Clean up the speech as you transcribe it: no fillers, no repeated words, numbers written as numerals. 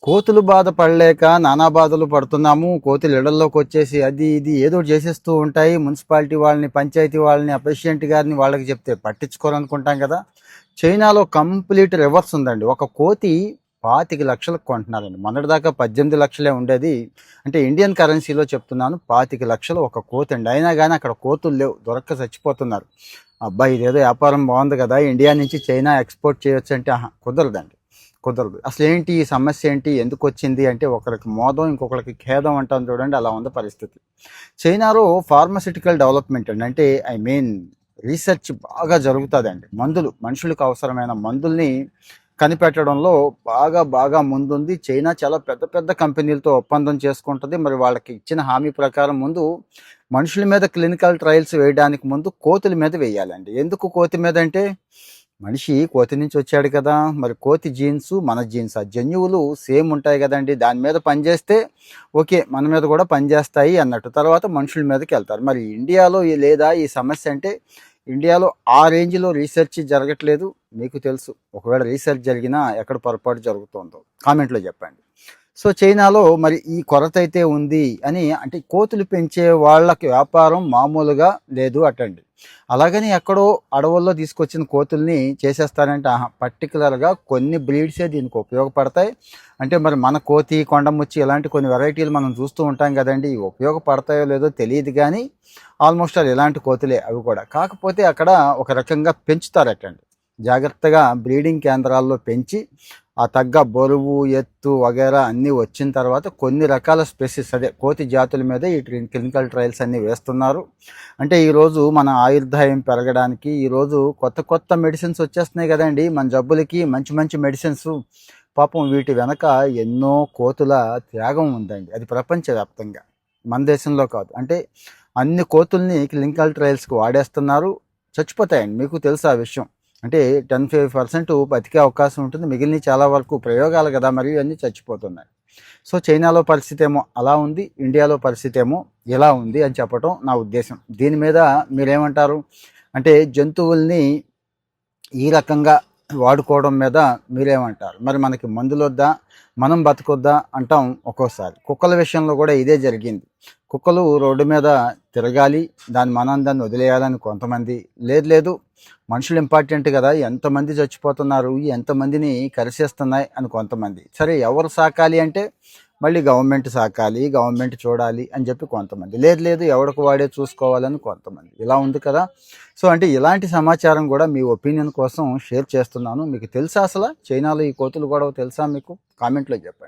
కోతులు బాధ పడలేక నానా బాధలు పడుతున్నాము. కోతులు ఇళ్లలోకి వచ్చేసి అది ఇది ఏదో చేసేస్తూ ఉంటాయి. మున్సిపాలిటీ వాళ్ళని, పంచాయతీ వాళ్ళని, ఆ ప్రెసిడెంట్ గారిని వాళ్ళకి చెప్తే పట్టించుకోరనుకుంటాం కదా. చైనాలో కంప్లీట్ రివర్స్ ఉందండి. ఒక కోతి 25 లక్షలకు కొంటున్నారండి. మొన్నటిదాకా 18 లక్షలే ఉండేది. అంటే ఇండియన్ కరెన్సీలో చెప్తున్నాను, 25 లక్షలు ఒక కోతి అండి. అయినా కానీ అక్కడ కోతులు లేవు, దొరక్క చచ్చిపోతున్నారు. అబ్బాయి ఇదేదో వ్యాపారం బాగుంది కదా, ఇండియా నుంచి చైనా ఎక్స్పోర్ట్ చేయొచ్చు అంటే కుదరదండి, కుదరదు. అసలు ఏంటి ఈ సమస్య, ఏంటి ఎందుకు వచ్చింది అంటే, ఒకరికి మోదం ఇంకొకరికి ఖేదం అంటాం చూడండి, అలా ఉంది పరిస్థితి. చైనాలో ఫార్మసిటికల్ డెవలప్మెంట్ అండి, అంటే ఐ మీన్ రీసెర్చ్ బాగా జరుగుతుందండి. మందులు, మనుషులకు అవసరమైన మందుల్ని కనిపెట్టడంలో బాగా బాగా ముందుంది చైనా. చాలా పెద్ద పెద్ద కంపెనీలతో ఒప్పందం చేసుకుంటుంది. మరి వాళ్ళకి ఇచ్చిన హామీ ప్రకారం ముందు మనుషుల మీద క్లినికల్ ట్రయల్స్ వేయడానికి ముందు కోతుల మీద వేయాలండి. ఎందుకు కోతి మీద అంటే, మనిషి కోతి నుంచి వచ్చాడు కదా, మరి కోతి జీన్స్ మన జీన్స్, ఆ జన్యువులు సేమ్ ఉంటాయి కదండి. దాని మీద పనిచేస్తే ఓకే, మన మీద కూడా పనిచేస్తాయి అన్నట్టు. తర్వాత మనుషుల మీదకి వెళ్తారు. మరి ఇండియాలో లేదా ఈ సమస్య అంటే, ఇండియాలో ఆ రేంజ్లో రీసెర్చ్ జరగట్లేదు. మీకు తెలుసు, ఒకవేళ రీసెర్చ్ జరిగినా ఎక్కడ పొరపాటు జరుగుతుందో కామెంట్లో చెప్పండి. సో చైనాలో మరి ఈ కొరత అయితే ఉంది అని, అంటే కోతులు పెంచే వాళ్ళకి వ్యాపారం మామూలుగా లేదు అటండి. అలాగని ఎక్కడో అడవుల్లో తీసుకొచ్చిన కోతుల్ని చేసేస్తారంటే పర్టికులర్గా కొన్ని బ్రీడ్సే దీనికి ఉపయోగపడతాయి. అంటే మరి మన కోతి, కొండముచ్చి ఇలాంటి కొన్ని వెరైటీలు మనం చూస్తూ ఉంటాం కదండి. ఇవి ఉపయోగపడతాయో లేదో తెలియదు కానీ ఆల్మోస్ట్ అది ఇలాంటి కోతులే అవి కూడా. కాకపోతే అక్కడ ఒక రకంగా పెంచుతారటండి, జాగ్రత్తగా బ్రీడింగ్ కేంద్రాల్లో పెంచి ఆ తగ్గ బరువు, ఎత్తు వగేరా అన్నీ వచ్చిన తర్వాత కొన్ని రకాల స్పెసిస్, అదే కోతి జాతుల మీద ఈ క్లినికల్ ట్రయల్స్ అన్నీ వేస్తున్నారు. అంటే ఈరోజు మన ఆయుర్దాయం పెరగడానికి ఈరోజు కొత్త కొత్త మెడిసిన్స్ వచ్చేస్తున్నాయి కదండి మన జబ్బులకి, మంచి మంచి మెడిసిన్స్. పాపం వీటి వెనక ఎన్నో కోతుల త్యాగం ఉందండి. అది ప్రపంచవ్యాప్తంగా, మన దేశంలో కాదు. అంటే అన్ని కోతుల్ని క్లినికల్ ట్రయల్స్కి వాడేస్తున్నారు, చచ్చిపోతాయండి. మీకు తెలుసు ఆ విషయం. అంటే 10-5% బతికే అవకాశం ఉంటుంది, మిగిలిన చాలా వరకు ప్రయోగాలు కదా, మరి ఇవన్నీ చచ్చిపోతున్నాయి. సో చైనాలో పరిస్థితి ఏమో అలా ఉంది, ఇండియాలో పరిస్థితి ఏమో ఇలా ఉంది అని చెప్పడం నా ఉద్దేశం. దీని మీద మీరేమంటారు? అంటే జంతువుల్ని ఈ రకంగా వాడుకోవడం మీద మీరేమంటారు? మరి మనకి మందులు వద్దా, మనం బతకొద్దా అంటాం ఒక్కోసారి. కుక్కల విషయంలో కూడా ఇదే జరిగింది. కుక్కలు రోడ్డు మీద తిరగాలి, దాని మనందాన్ని వదిలేయాలని కొంతమంది, లేదు లేదు మనుషులు ఇంపార్టెంట్ కదా, ఎంతమంది చచ్చిపోతున్నారు, ఎంతమందిని కరిసేస్తున్నాయి అని కొంతమంది. సరే ఎవరు సాకాలి అంటే మళ్ళీ గవర్నమెంట్ సాకాలి, గవర్నమెంట్ చూడాలి అని చెప్పి కొంతమంది, లేదు లేదు ఎవరికి వాడే చూసుకోవాలని కొంతమంది. ఇలా ఉంది కదా. సో అంటే ఇలాంటి సమాచారం కూడా మీ ఒపీనియన్ కోసం షేర్ చేస్తున్నాను. మీకు తెలుసా అసలు చైనాలో ఈ కోతులు గొడవ తెలుసా మీకు? కామెంట్లో చెప్పండి.